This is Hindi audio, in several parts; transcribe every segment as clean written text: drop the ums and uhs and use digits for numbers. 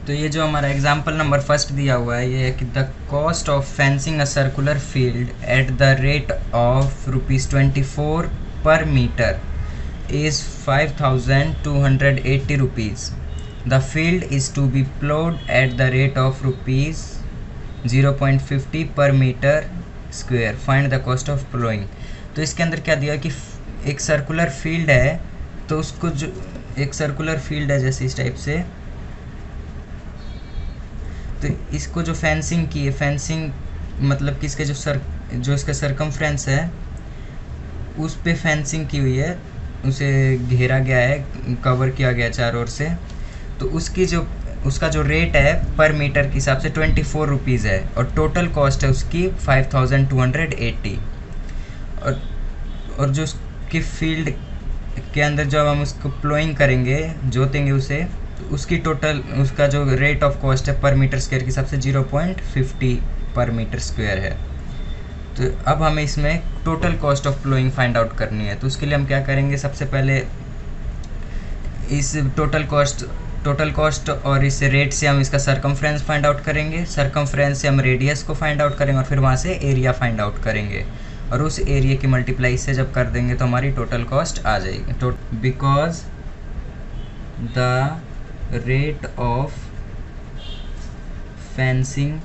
तो ये जो हमारा एग्जाम्पल नंबर फर्स्ट दिया हुआ है ये है कि the cost of fencing a circular field at the rate of ₹24 पर metre is 5,280 rupees. The field is to be plowed at the rate of rupees 0.50 per meter square. Find the cost of plowing. तो इसके अंदर क्या दिया कि एक सर्कुलर फील्ड है, तो उसको जो एक सर्कुलर फील्ड है जैसे इस टाइप से, तो इसको जो फेंसिंग की है, फेंसिंग मतलब कि इसके जो इसका सरकमफ्रेंस है उस पे फेंसिंग की हुई है, उसे घेरा गया है, कवर किया गया चारों ओर से, तो उसका जो रेट है पर मीटर के हिसाब से 24 रुपीज़ है और टोटल कॉस्ट है उसकी 5,280। और जो उसकी फील्ड के अंदर जब हम उसको प्लोइंग करेंगे, जोतेंगे उसे, तो उसका जो रेट ऑफ कॉस्ट है पर मीटर स्क्वायर के हिसाब से 0.50 पर मीटर स्क्वायर है। तो अब हमें इसमें total cost of ploughing find out करनी है। तो उसके लिए हम क्या करेंगे, सबसे पहले इस टोटल कॉस्ट और इस रेट से हम इसका सरकमफ्रेंस फाइंड आउट करेंगे, सरकमफ्रेंस से हम रेडियस को फाइंड आउट करेंगे और फिर वहाँ से एरिया फाइंड आउट करेंगे, और उस एरिया की मल्टीप्लाई से जब कर देंगे तो हमारी टोटल कॉस्ट आ जाएगी। Because the rate of fencing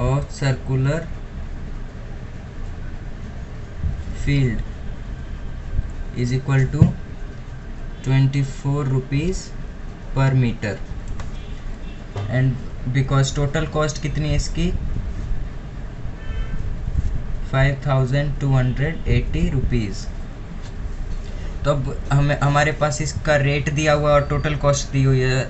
of circular field is equal to 24 rupees per meter, and because total cost कितनी है इसकी 5,280 रुपीज़। तो अब हमारे पास इसका रेट दिया हुआ और टोटल कॉस्ट दी हुई है,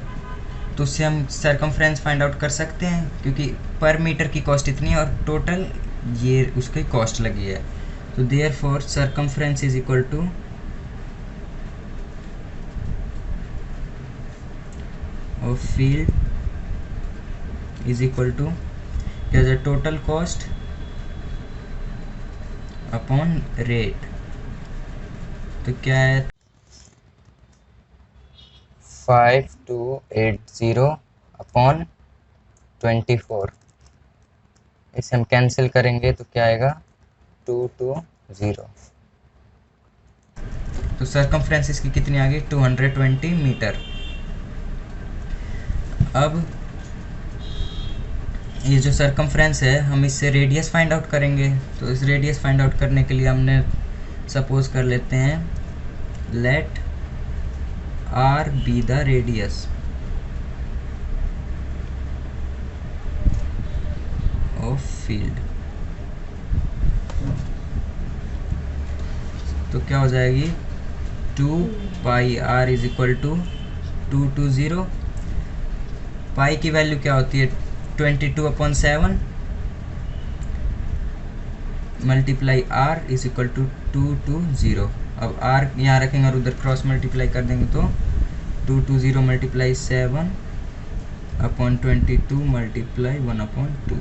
तो उससे हम सरकमफ्रेंस फाइंड आउट कर सकते हैं, क्योंकि पर मीटर की कॉस्ट इतनी है और टोटल ये उसकी कॉस्ट लगी है। तो therefore circumference is equal to of field is equal to क्या है, टोटल कॉस्ट अपॉन रेट। तो क्या है 5280 अपॉन 24, इसे हम कैंसिल करेंगे तो क्या आएगा 220। तो सरकमफ्रेंस इसकी कितनी आ गई 220 मीटर। अब ये जो सरकमफ्रेंस है हम इससे रेडियस फाइंड आउट करेंगे। तो इस रेडियस फाइंड आउट करने के लिए हमने सपोज कर लेते हैं late R be the radius of field। तो क्या हो जाएगी 2 pi R is equal to 220। Pi की वैल्यू क्या होती है 22/7 multiply R is equal to 220। अब R यहाँ रखेंगे और उधर क्रॉस मल्टीप्लाई कर देंगे तो 220 मल्टीप्लाई 7/22 मल्टीप्लाई 1/2।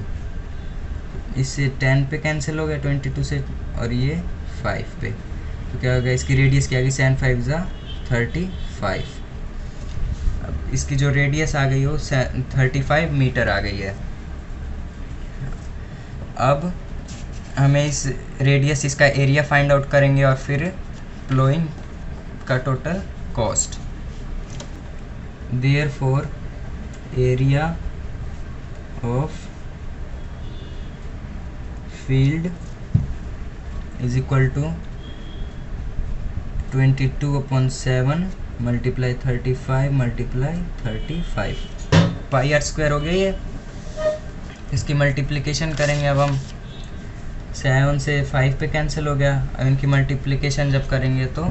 इससे 10 पे कैंसिल हो गया 22 से, और ये 5 पे। तो क्या होगा इसकी रेडियस क्या आ गई 7 5 ज़ा 35। अब इसकी जो रेडियस आ गई हो 35 मीटर आ गई है। अब हमें इस रेडियस इसका एरिया फाइंड आउट करेंगे और फिर प्लोइंग का total cost. Therefore area of field is equal to 22/7 multiply 35 multiply 35 pi R square हो गई है। इसकी मल्टीप्लिकेशन करेंगे। अब हम 7 से 5 पे कैंसिल हो गया। अब इनकी मल्टीप्लिकेशन जब करेंगे तो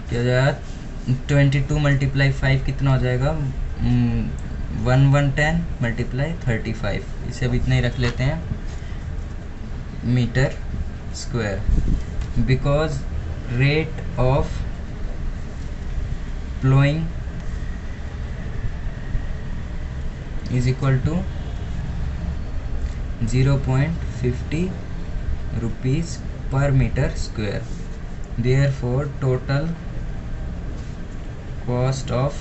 क्या हो जाएगा 22 मल्टीप्लाई 5 कितना हो जाएगा 1110 मल्टीप्लाई 35। इसे अब इतना ही रख लेते हैं metre square. Because rate of ploughing is equal to 0.50 rupees per metre square. Therefore total cost of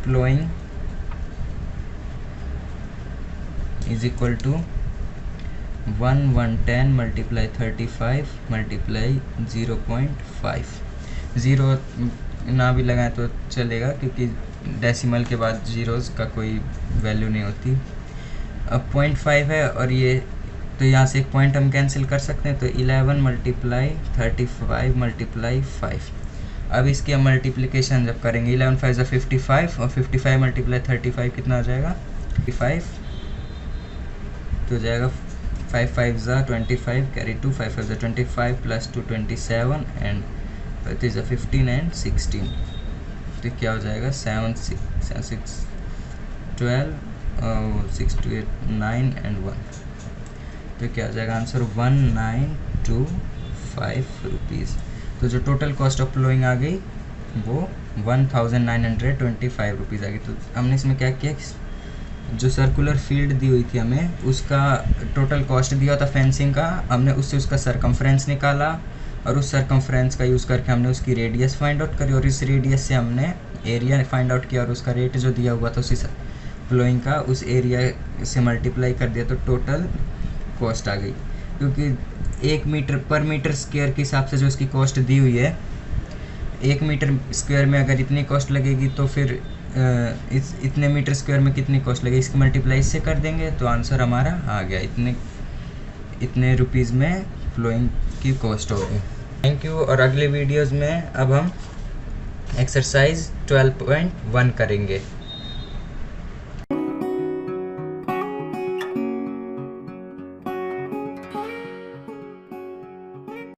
ploughing is equal to 110 multiply 35 multiply 0.5। Zero ना भी लगाएं तो चलेगा क्योंकि डेसिमल के बाद जीरोज़ का कोई वैल्यू नहीं होती। अब 0.5 है और ये तो यहाँ से एक पॉइंट हम कैंसिल कर सकते हैं, तो 11 मल्टीप्लाई 35 मल्टीप्लाई 5। अब इसकी हम मल्टीप्लिकेशन जब करेंगे 11 5 55 और 55 मल्टीप्लाई 35 कितना हो जाएगा 55, तो हो जाएगा 5 5 25 carry 2 5 5 25 plus 2 27 and it is 15 and 16, तो क्या हो जाएगा 7 6 12 6 2 8 9 एंड 1, तो क्या हो जाएगा आंसर 1925 रुपीज़। तो जो टोटल कॉस्ट ऑफ प्लोइंग आ गई वो 1925 रुपीज़ आ गई। तो हमने इसमें क्या किया, जो सर्कुलर फील्ड दी हुई थी हमें उसका टोटल कॉस्ट दिया था फेंसिंग का, हमने उससे उसका सरकमफ्रेंस निकाला और उस सरकमफ्रेंस का यूज़ करके हमने उसकी रेडियस फाइंड आउट करी और इस रेडियस से हमने एरिया फाइंड आउट किया और उसका रेट जो दिया हुआ था उसी प्लोइंग का उस एरिया से मल्टीप्लाई कर दिया, तो टोटल कॉस्ट आ गई। क्योंकि 1 मीटर पर मीटर स्क्वायर के हिसाब से जो उसकी कॉस्ट दी हुई है, 1 मीटर स्क्वायर में अगर इतनी कॉस्ट लगेगी तो फिर इतने मीटर स्क्वायर में कितनी कॉस्ट लगेगी, इसकी मल्टीप्लाई इससे कर देंगे तो आंसर हमारा आ गया, इतने रुपीज़ में फ्लोइंग की कॉस्ट होगी। Thank you. और अगले वीडियोज़ में अब हम एक्सरसाइज 12.1 करेंगे।